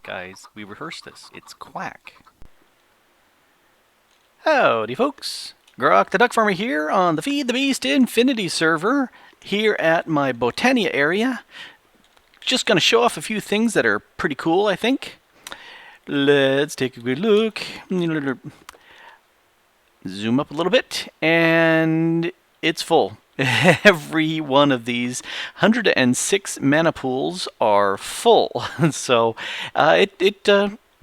Guys, we rehearsed this. It's quack. Howdy, folks. Grok the DuckFarmer here on the Feed the Beast Infinity server here at my Botania area. Just going to show off a few things that are pretty cool, I think. Let's take a good look. Zoom up a little bit, and it's full. Every one of these 106 mana pools are full. So it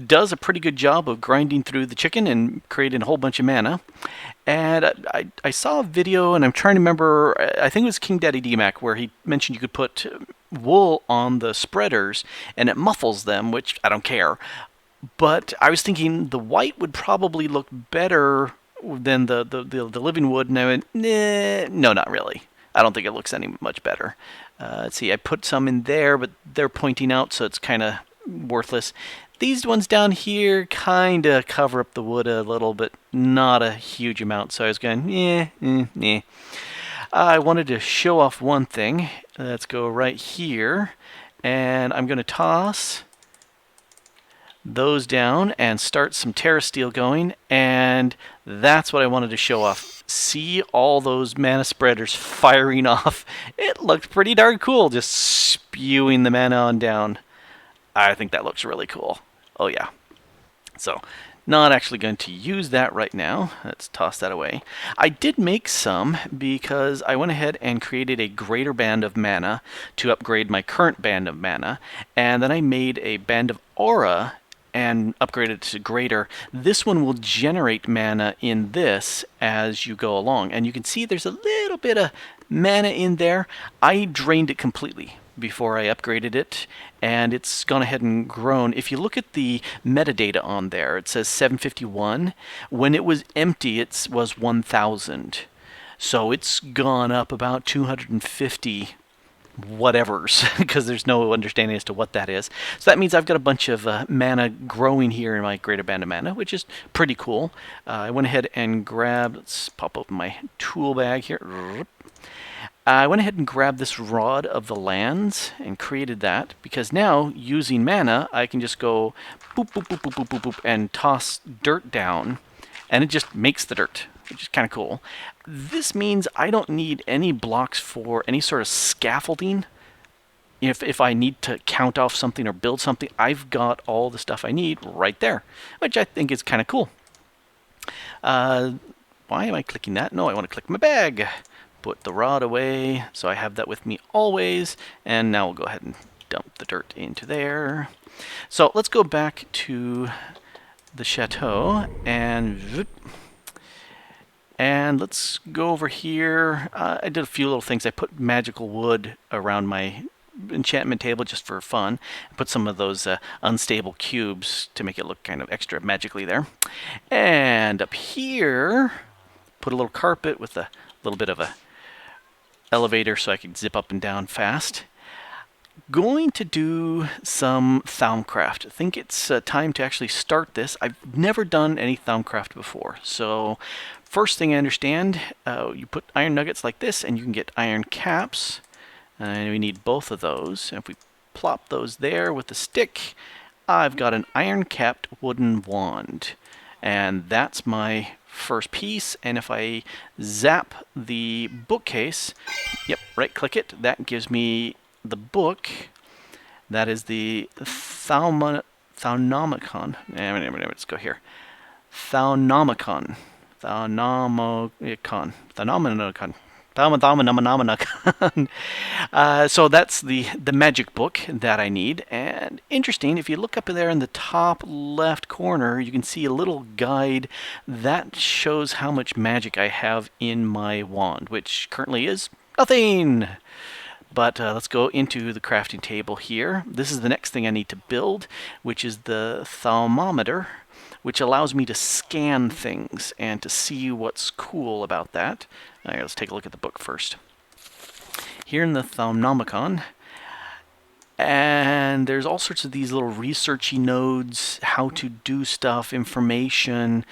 does a pretty good job of grinding through the chicken and creating a whole bunch of mana. And I saw a video, and I'm trying to remember, I think it was King Daddy DMAC, where he mentioned you could put wool on the spreaders and it muffles them, which I don't care. But I was thinking the white would probably look better than the living wood, and I went, nah, no, not really. I don't think it looks any much better. Let's see, I put some in there, but they're pointing out, so it's kind of worthless. These ones down here kind of cover up the wood a little, but not a huge amount, so I was going, yeah. I wanted to show off one thing. Let's go right here, and I'm going to toss those down and start some Terra Steel going, and that's what I wanted to show off. See all those mana spreaders firing off. It looked pretty darn cool, just spewing the mana on down. I think that looks really cool. Oh yeah. So, not actually going to use that right now. Let's toss that away. I did make some because I went ahead and created a greater band of mana to upgrade my current band of mana, and then I made a band of aura and upgrade it to greater. This one will generate mana in this as you go along. And you can see there's a little bit of mana in there. I drained it completely before I upgraded it, and it's gone ahead and grown. If you look at the metadata on there, it says 751. When it was empty, it was 1,000. So it's gone up about 250 whatevers, because there's no understanding as to what that is. So that means I've got a bunch of mana growing here in my greater band of mana, which is pretty cool. I went ahead and grabbed, let's pop open my tool bag here. I went ahead and grabbed this Rod of the Lands and created that, because now, using mana, I can just go boop, boop, boop, boop, boop, boop, boop, and toss dirt down, and it just makes the dirt, which is kind of cool. This means I don't need any blocks for any sort of scaffolding. If I need to count off something or build something, I've got all the stuff I need right there, which I think is kind of cool. Why am I clicking that? No, I want to click my bag. Put the rod away, so I have that with me always. And now we'll go ahead and dump the dirt into there. So let's go back to the chateau and let's go over here. I did a few little things. I put magical wood around my enchantment table just for fun. I put some of those unstable cubes to make it look kind of extra magically there. And up here, put a little carpet with a little bit of a elevator so I can zip up and down fast. Going to do some Thaumcraft. I think it's time to actually start this. I've never done any Thaumcraft before. So first thing I understand, you put iron nuggets like this and you can get iron caps. And we need both of those. And if we plop those there with the stick, I've got an iron capped wooden wand. And that's my first piece. And if I zap the bookcase, yep, right click it, that gives me the book. That is the Thaunomicon. Let's go here. Thaunomicon. So that's the magic book that I need. And interesting, if you look up there in the top left corner, you can see a little guide that shows how much magic I have in my wand, which currently is nothing. But let's go into the crafting table here. This is the next thing I need to build, which is the thermometer, which allows me to scan things and to see what's cool about that. All right, let's take a look at the book first. Here in the Thaunomicon, And there's all sorts of these little researchy nodes, how to do stuff, information,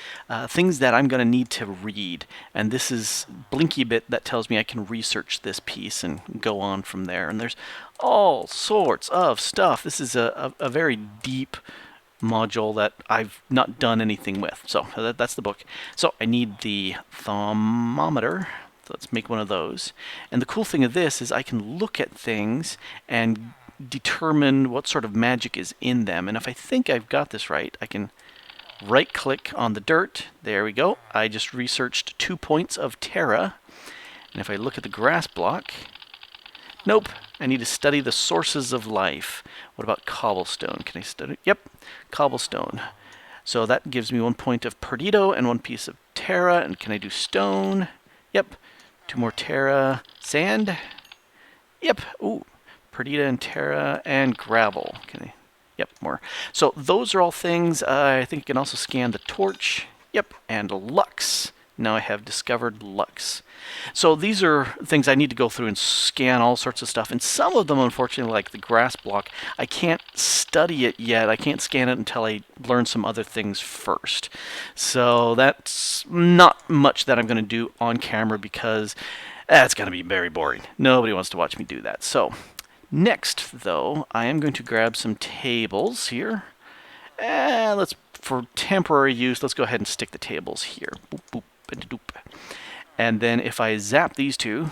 things that I'm going to need to read. And this is Blinky Bit that tells me I can research this piece and go on from there. And there's all sorts of stuff. This is a very deep module that I've not done anything with. So that's the book. So I need the thermometer. So let's make one of those. And the cool thing of this is I can look at things and determine what sort of magic is in them. And if I think I've got this right, I can right click on the dirt. There we go. I just researched 2 points of Terra. And if I look at the grass block, nope, I need to study the sources of life. What about cobblestone? Can I study? Yep, cobblestone. So that gives me 1 point of Perdido and 1 piece of Terra. And can I do stone? Yep, 2 more Terra. Sand? Yep, ooh. Perdita and Terra and gravel. Can I? Yep, more. So those are all things. I think you can also scan the torch. Yep, and Lux. Now I have discovered Lux. So these are things I need to go through and scan all sorts of stuff. And some of them, unfortunately, like the grass block, I can't study it yet. I can't scan it until I learn some other things first. So that's not much that I'm going to do on camera because that's going to be very boring. Nobody wants to watch me do that. So next, though, I am going to grab some tables here. And let's, for temporary use, let's go ahead and stick the tables here. Boop, boop, and doop. And then if I zap these two,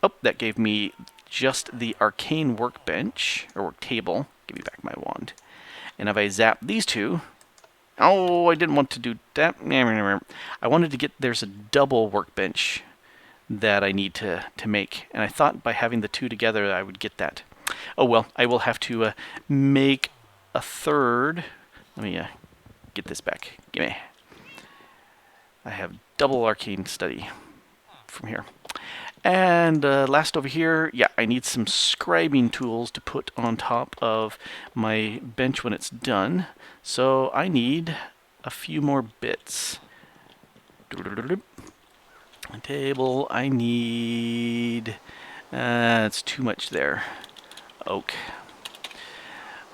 oh, that gave me just the arcane workbench, or work table. Give me back my wand. And if I zap these two, oh, I didn't want to do that. I wanted to get, there's a double workbench that I need to make. And I thought by having the two together, I would get that. Oh, well, I will have to make a third. Let me get this back. Gimme. I have double arcane study from here. And last over here, yeah, I need some scribing tools to put on top of my bench when it's done. So I need a few more bits. Table, I need, it's too much there. Oak.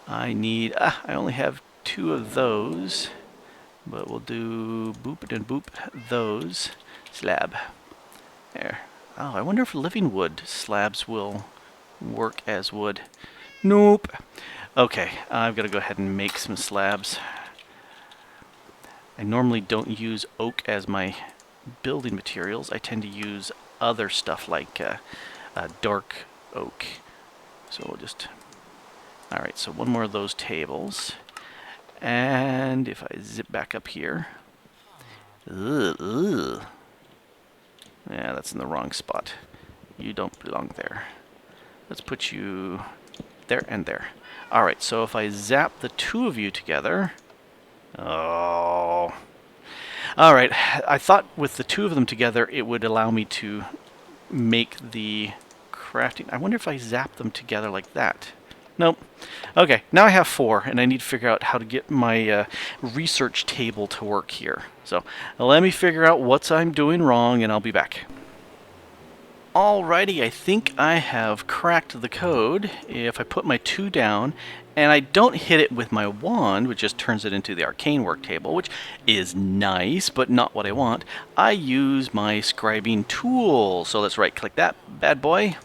I need, I only have 2 of those, but we'll do boop and boop those. Slab. There. Oh, I wonder if living wood slabs will work as wood. Nope. Okay, I've got to go ahead and make some slabs. I normally don't use oak as my building materials. I tend to use other stuff like dark oak. So we'll just... Alright, so 1 more of those tables. And if I zip back up here... Ugh. Yeah, that's in the wrong spot. You don't belong there. Let's put you there and there. Alright, so if I zap the 2 of you together... Oh... Alright, I thought with the 2 of them together it would allow me to make the crafting... I wonder if I zap them together like that. Nope. Okay, now I have 4, and I need to figure out how to get my research table to work here. So let me figure out what I'm doing wrong, and I'll be back. Alrighty, I think I have cracked the code. If I put my 2 down, and I don't hit it with my wand, which just turns it into the arcane work table, which is nice, but not what I want, I use my scribing tool. So let's right-click that bad boy.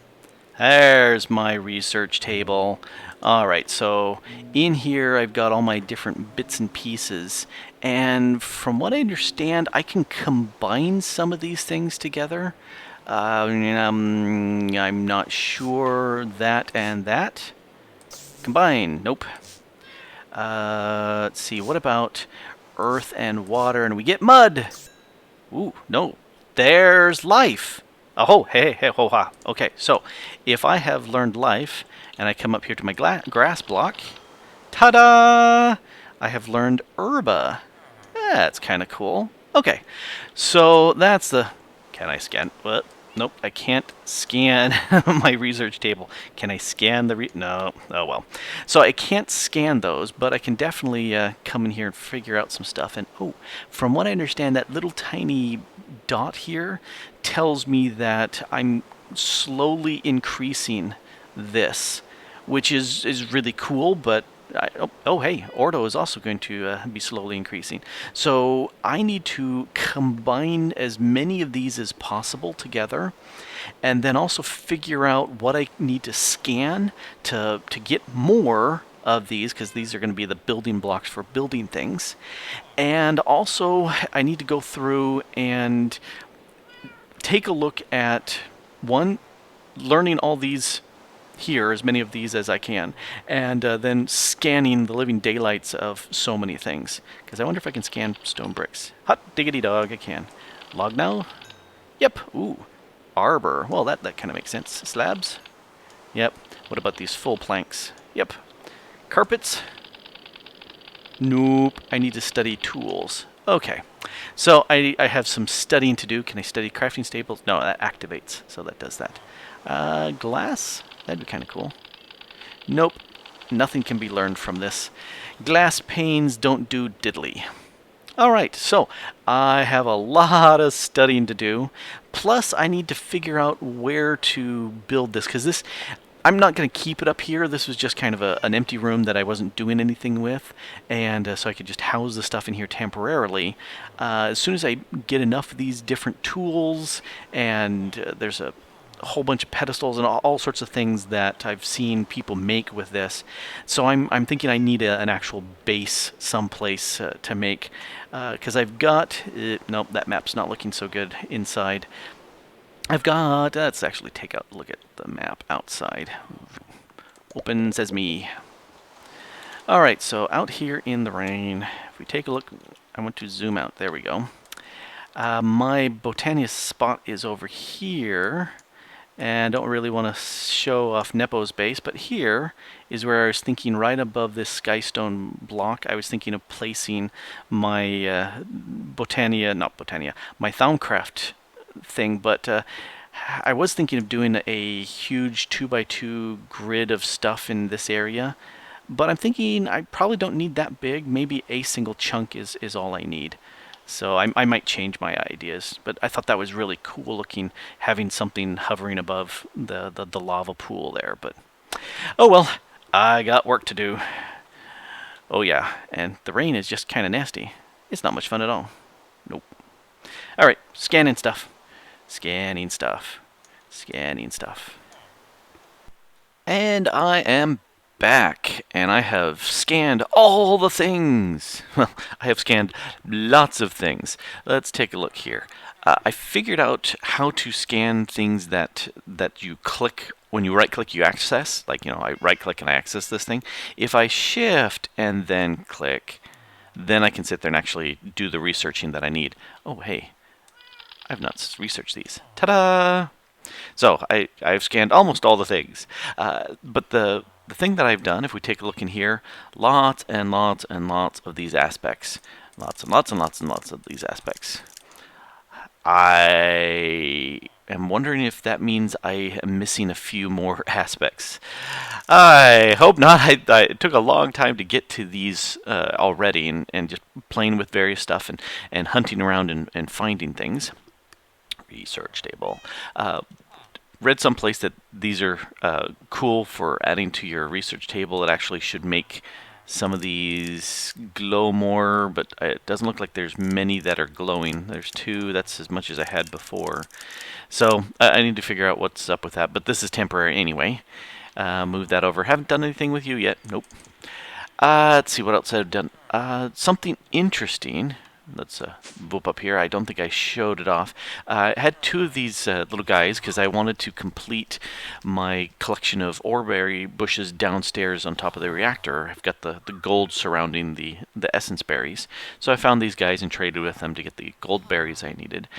There's my research table. Alright, so in here I've got all my different bits and pieces, and from what I understand, I can combine some of these things together. I'm not sure that and that. Combine. Nope. Let's see. What about earth and water? And we get mud. Ooh, no. There's life. Oh, hey, ho, ha. Okay, so if I have learned life and I come up here to my grass block, ta-da! I have learned herba. That's kind of cool. Okay, so that's the... Can I scan? What? Nope, I can't scan my research table. Can I scan the... No. Oh, well. So I can't scan those, but I can definitely come in here and figure out some stuff. And, oh, from what I understand, that little tiny dot here tells me that I'm slowly increasing this, which is really cool, but hey, Ordo is also going to be slowly increasing. So I need to combine as many of these as possible together, and then also figure out what I need to scan to get more of these, because these are going to be the building blocks for building things. And also I need to go through and take a look at, one, learning all these here, as many of these as I can, and then scanning the living daylights of so many things. Because I wonder if I can scan stone bricks. Hot diggity dog, I can. Log now? Yep. Ooh. Arbor. Well, that kind of makes sense. Slabs? Yep. What about these full planks? Yep. Carpets? Nope. I need to study tools. Okay. So I have some studying to do. Can I study crafting staples? No, that activates, so that does that. Glass? That'd be kind of cool. Nope. Nothing can be learned from this. Glass panes don't do diddly. Alright, so I have a lot of studying to do. Plus, I need to figure out where to build this, because this, I'm not going to keep it up here. This was just kind of an empty room that I wasn't doing anything with, and so I could just house the stuff in here temporarily. As soon as I get enough of these different tools, and there's a whole bunch of pedestals and all sorts of things that I've seen people make with this. So I'm thinking I need an actual base someplace to make, because I've got, nope, that map's not looking so good inside. I've got, let's actually take a look at the map outside. Open Sesame. Alright, so out here in the rain, if we take a look, I want to zoom out, there we go. My Botania spot is over here. And I don't really want to show off Nepo's base, but here is where I was thinking, right above this skystone block, I was thinking of placing my my Thaumcraft thing, but I was thinking of doing a huge 2x2 grid of stuff in this area, but I'm thinking I probably don't need that big. Maybe a single chunk is all I need. So I might change my ideas, but I thought that was really cool looking, having something hovering above the lava pool there. But oh well, I got work to do. Oh yeah, and the rain is just kind of nasty. It's not much fun at all. Nope. Alright, scanning stuff. Scanning stuff. Scanning stuff. And I am back, and I have scanned all the things. Well, I have scanned lots of things. Let's take a look here. I figured out how to scan things that you click. When you right-click, you access. Like, I right-click and I access this thing. If I shift and then click, then I can sit there and actually do the researching that I need. Oh, hey. I've not researched these. Ta-da! So, I've scanned almost all the things. But the thing that I've done, if we take a look in here, lots and lots and lots of these aspects. Lots and lots and lots and lots of these aspects. I am wondering if that means I am missing a few more aspects. I hope not. It took a long time to get to these already, and just playing with various stuff and hunting around and finding things. Research table. Read someplace that these are cool for adding to your research table. It actually should make some of these glow more, but it doesn't look like there's many that are glowing. There's 2. That's as much as I had before. So I need to figure out what's up with that, but this is temporary anyway. Move that over. Haven't done anything with you yet. Nope. Let's see what else I've done. Something interesting. Let's whoop up here. I don't think I showed it off. I had 2 of these little guys because I wanted to complete my collection of oreberry bushes downstairs on top of the reactor. I've got the gold surrounding the essence berries. So I found these guys and traded with them to get the gold berries I needed.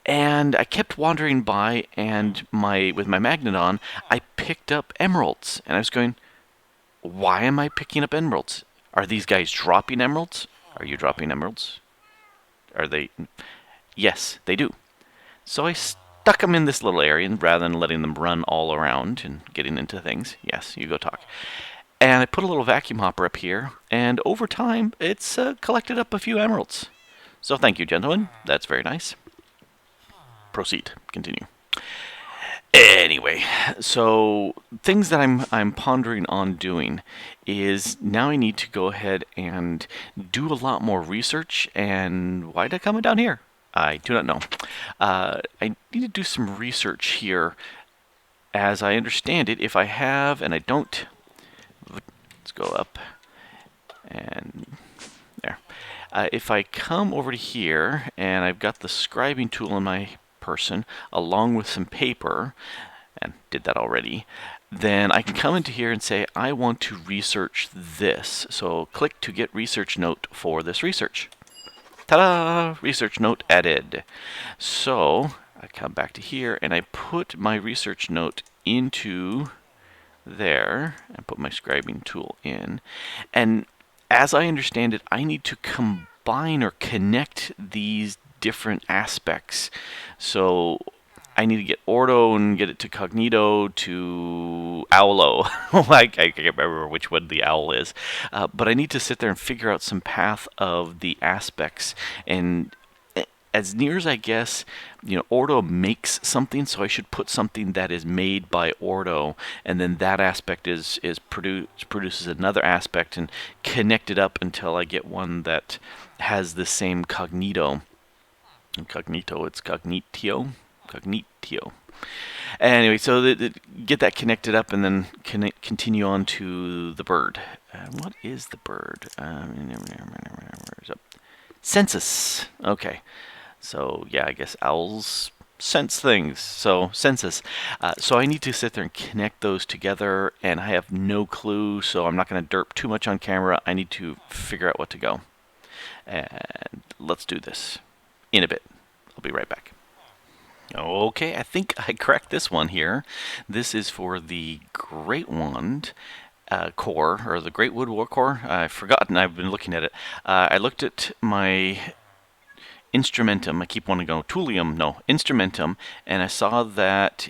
And I kept wandering by, and with my magnet on, I picked up emeralds. And I was going, why am I picking up emeralds? Are these guys dropping emeralds? Are you dropping emeralds? Are they? Yes, they do. So I stuck them in this little area rather than letting them run all around and getting into things. Yes, you go talk. And I put a little vacuum hopper up here, and over time, it's collected up a few emeralds. So thank you, gentlemen. That's very nice. Proceed. Continue. Anyway. Anyway, so things that I'm pondering on doing is now I need to go ahead and do a lot more research. And why did I come down here? I do not know. I need to do some research here. As I understand it, if I have, and I don't, let's go up and there. If I come over to here and I've got the scribing tool in my person along with some paper, and did that already, then I can come into here and say I want to research this. So click to get research note for this research. Ta-da! Research note added. So I come back to here and I put my research note into there and put my scribing tool in. And as I understand it, I need to combine or connect these different aspects. So I need to get ordo and get it to cognito to owlo. I can't remember which one the owl is. But I need to sit there and figure out some path of the aspects. And as near as I guess, ordo makes something, so I should put something that is made by ordo, and then that aspect produces another aspect and connect it up until I get one that has the same cognito. Incognito, it's cognitio. Cognitio. Anyway, so get that connected up and then continue on to the bird. What is the bird? Census. Okay. So, yeah, I guess owls sense things. So, census. So I need to sit there and connect those together, and I have no clue, so I'm not going to derp too much on camera. I need to figure out what to go. And let's do this in a bit. I'll be right back. Okay, I think I cracked this one here. This is for the Great Wand core, or the Great Wood War core. I've forgotten, I've been looking at it. I looked at my instrumentum, I keep wanting to go Thulium, no, instrumentum, and I saw that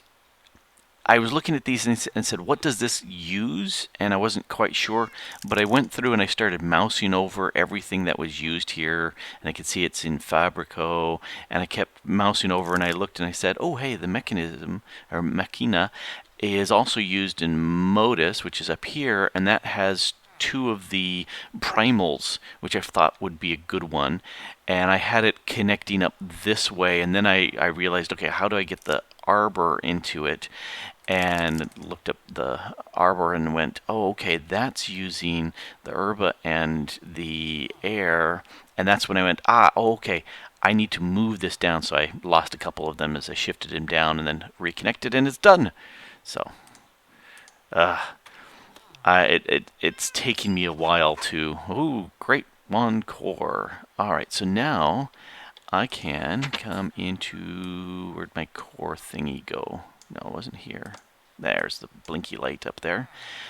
I was looking at these and said, what does this use? And I wasn't quite sure, but I went through and I started mousing over everything that was used here, and I could see it's in Fabrico, and I kept mousing over and I looked and I said, oh hey, the mechanism, or machina, is also used in Modus, which is up here, and that has two of the primals, which I thought would be a good one, and I had it connecting up this way, and then I realized, okay, how do I get the arbor into it? And looked up the arbor and went, oh, okay, that's using the herba and the air, and that's when I went, okay, I need to move this down. So I lost a couple of them as I shifted him down and then reconnected, and it's done. So it's taking me a while to, Great Wand core. All right, so now I can come into, where'd my core thingy go? No, it wasn't here. There's the blinky light up there.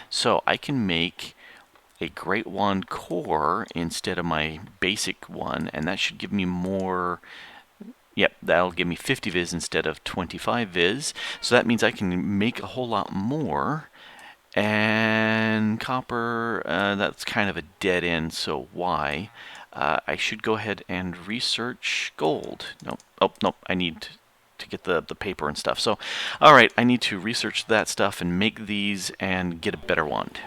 So I can make a Great Wand core instead of my basic one, and that should give me more. Yep, that'll give me 50 viz instead of 25 viz. So that means I can make a whole lot more. And copper, that's kind of a dead end, so why? I should go ahead and research gold. Nope. Oh, nope. I need to get the paper and stuff. So, all right, I need to research that stuff and make these and get a better wand.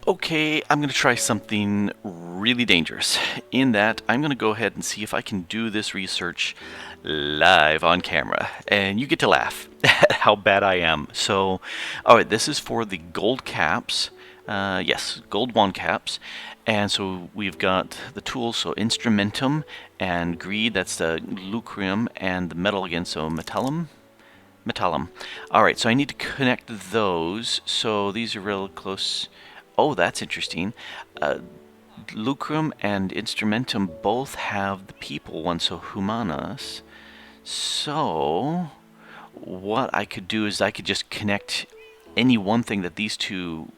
Okay, I'm going to try something really dangerous. In that, I'm going to go ahead and see if I can do this research live on camera. And you get to laugh at how bad I am. So, alright, this is for the gold caps. Yes, gold wand caps. And so we've got the tools, so instrumentum and greed, that's the lucrium, and the metal again, so metallum. Alright, so I need to connect those. So these are real close. Oh, that's interesting. Lucrum and Instrumentum both have the people one, so Humanas. So, what I could do is I could just connect any one thing that these two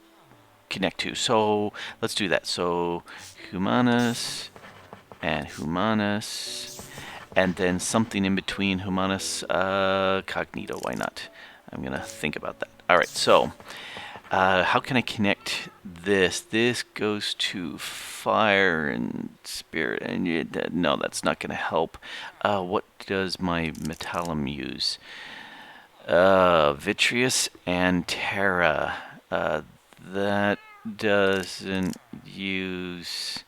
connect to. So, let's do that. So, Humanus and Humanus, and then something in between Humanus, Cognito, why not? I'm going to think about that. Alright, so how can I connect this? This goes to fire and spirit, and no, that's not going to help. What does my metallum use? Vitreous and Terra. That doesn't use...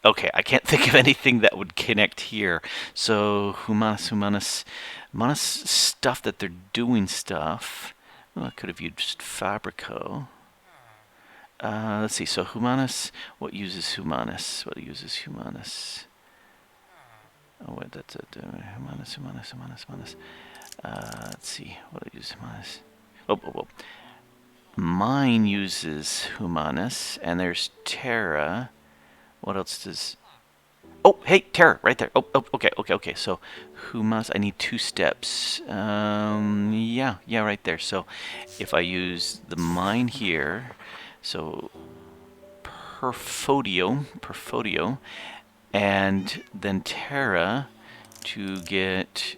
okay, I can't think of anything that would connect here. So, Humanus stuff that they're doing stuff. Well, I could have used Fabrico. Let's see, so Humanus, what uses Humanus? What uses Humanus? Oh, wait, that's it. Humanus. Let's see, what uses Humanus? Oh. Mine uses Humanus, and there's Terra. What else does... Oh, hey, Terra, right there. Oh, okay. So, Humanus, I need 2 steps. Yeah, right there. So, if I use the mine here, so Perfodio, and then Terra to get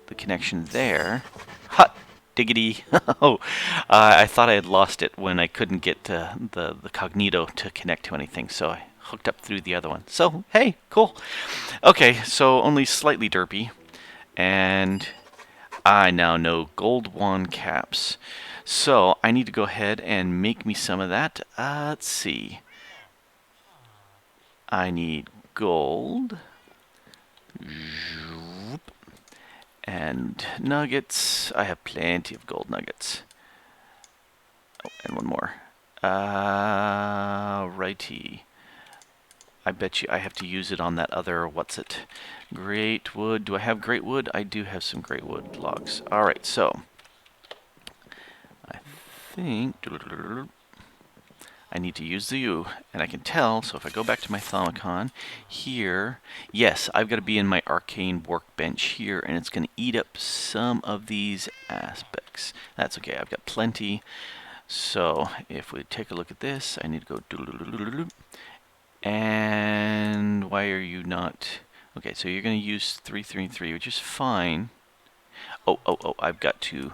the connection there. Hot diggity! Oh, I thought I had lost it when I couldn't get the Cognito to connect to anything, so I hooked up through the other one. So, hey, cool. Okay, so only slightly derpy, and I now know gold wand caps. So, I need to go ahead and make me some of that. Let's see. I need gold. And nuggets. I have plenty of gold nuggets. Oh, and one more. Righty. I bet you I have to use it on that other, what's it? Great wood. Do I have great wood? I do have some great wood logs. Alright, so I think I need to use the U, and I can tell, so if I go back to my Thaumcraft here, yes, I've got to be in my arcane workbench here, and it's going to eat up some of these aspects. That's okay, I've got plenty. So if we take a look at this, I need to go and why are you not... Okay, so you're going to use 333, which is fine. Oh, I've got to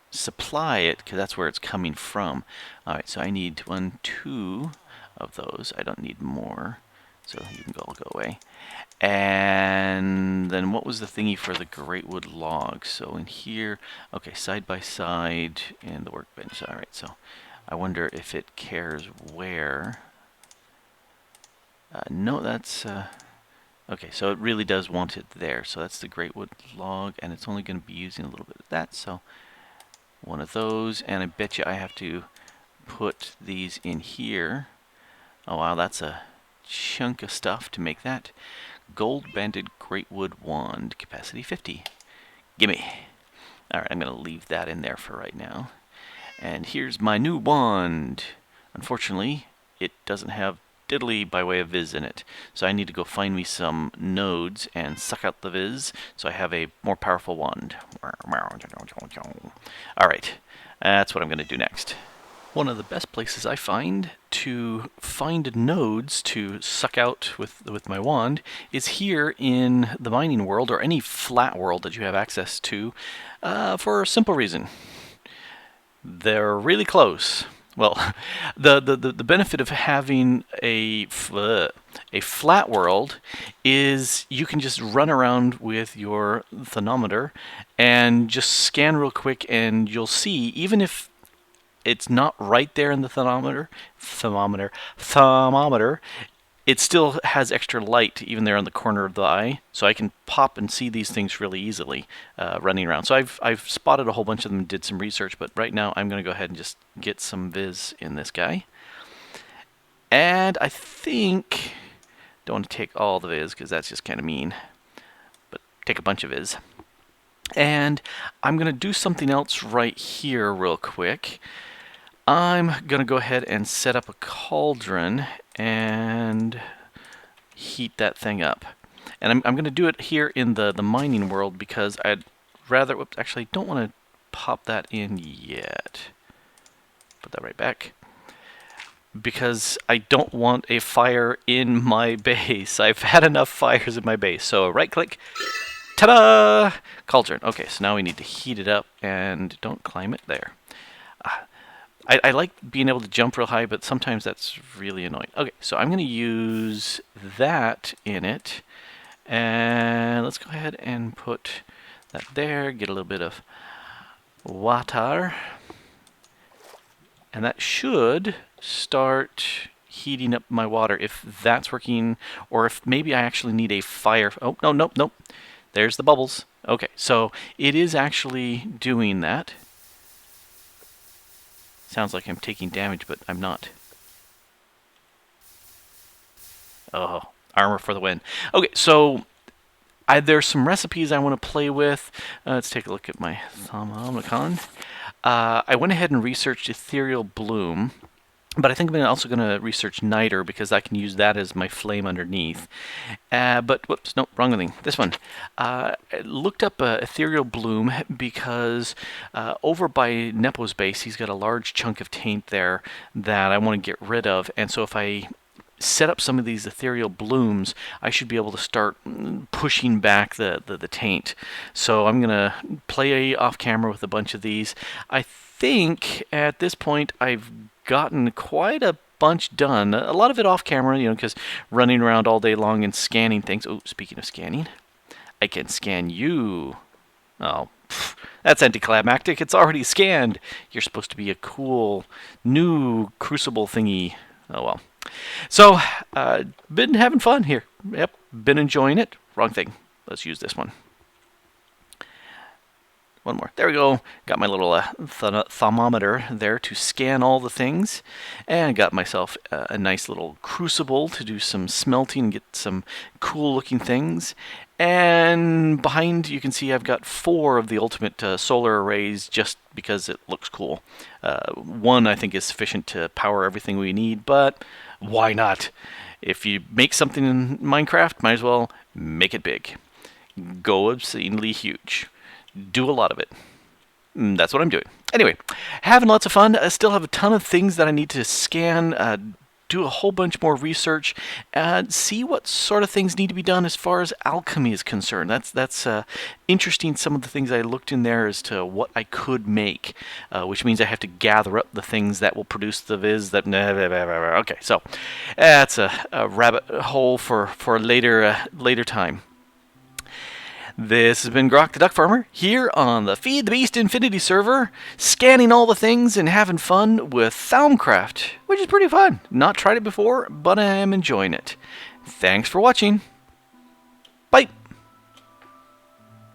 supply it because that's where it's coming from. Alright, so I need 1, 2 of those. I don't need more, so you can all go away. And then what was the thingy for the great wood logs? So in here, okay, side by side in the workbench. Alright, so I wonder if it cares where. No, that's okay, so it really does want it there. So that's the great wood log, and it's only going to be using a little bit of that. So one of those, and I bet you I have to put these in here. Oh wow, that's a chunk of stuff to make that. Gold banded great wood wand, capacity 50. Gimme. Alright, I'm going to leave that in there for right now. And here's my new wand. Unfortunately, it doesn't have diddly by way of viz in it. So I need to go find me some nodes and suck out the viz so I have a more powerful wand. Alright, that's what I'm going to do next. One of the best places I find to find nodes to suck out with my wand is here in the mining world, or any flat world that you have access to, for a simple reason. They're really close. Well, the benefit of having a flat world is you can just run around with your thermometer and just scan real quick, and you'll see, even if it's not right there in the thermometer, it still has extra light even there on the corner of the eye, so I can pop and see these things really easily running around. So I've spotted a whole bunch of them and did some research, but right now I'm going to go ahead and just get some viz in this guy. And I think, don't want to take all the viz because that's just kind of mean, but take a bunch of viz. And I'm going to do something else right here real quick. I'm going to go ahead and set up a cauldron and heat that thing up. And I'm going to do it here in the mining world because I'd rather... Whoops, actually, I don't want to pop that in yet. Put that right back. Because I don't want a fire in my base. I've had enough fires in my base. So right-click. Ta-da! Cauldron. Okay, so now we need to heat it up, and don't climb it there. I like being able to jump real high, but sometimes that's really annoying. Okay, so I'm going to use that in it. And let's go ahead and put that there, get a little bit of water. And that should start heating up my water, if that's working, or if maybe I actually need a fire. Oh, no, nope, nope. There's the bubbles. Okay, so it is actually doing that. Sounds like I'm taking damage, but I'm not. Oh, armor for the win. Okay, so there's some recipes I want to play with. Let's take a look at my Thaumcraft. I went ahead and researched Ethereal Bloom, but I think I'm also going to research Niter because I can use that as my flame underneath. But, whoops, no, wrong thing. This one. I looked up Ethereal Bloom because over by Nepo's base, he's got a large chunk of taint there that I want to get rid of. And so if I set up some of these ethereal blooms, I should be able to start pushing back the taint. So I'm going to play off camera with a bunch of these. I think at this point I've gotten quite a bunch done. A lot of it off camera, you know, because running around all day long and scanning things. Oh, speaking of scanning, I can scan you. Oh, that's anticlimactic. It's already scanned. You're supposed to be a cool new crucible thingy. Oh well. So, been having fun here. Yep, been enjoying it. Wrong thing. Let's use this one. One more. There we go. Got my little thermometer there to scan all the things. And got myself a nice little crucible to do some smelting and get some cool looking things. And behind, you can see I've got 4 of the ultimate solar arrays just because it looks cool. One I think is sufficient to power everything we need, but why not? If you make something in Minecraft, might as well make it big. Go obscenely huge. Do a lot of it. That's what I'm doing. Anyway, having lots of fun. I still have a ton of things that I need to scan, do a whole bunch more research, see what sort of things need to be done as far as alchemy is concerned. That's interesting. Some of the things I looked in there as to what I could make, which means I have to gather up the things that will produce the viz that. Okay, so that's a rabbit hole for a later time. This has been Grok the Duck Farmer here on the Feed the Beast Infinity server, scanning all the things and having fun with Thaumcraft, which is pretty fun. Not tried it before, but I am enjoying it. Thanks for watching. Bye.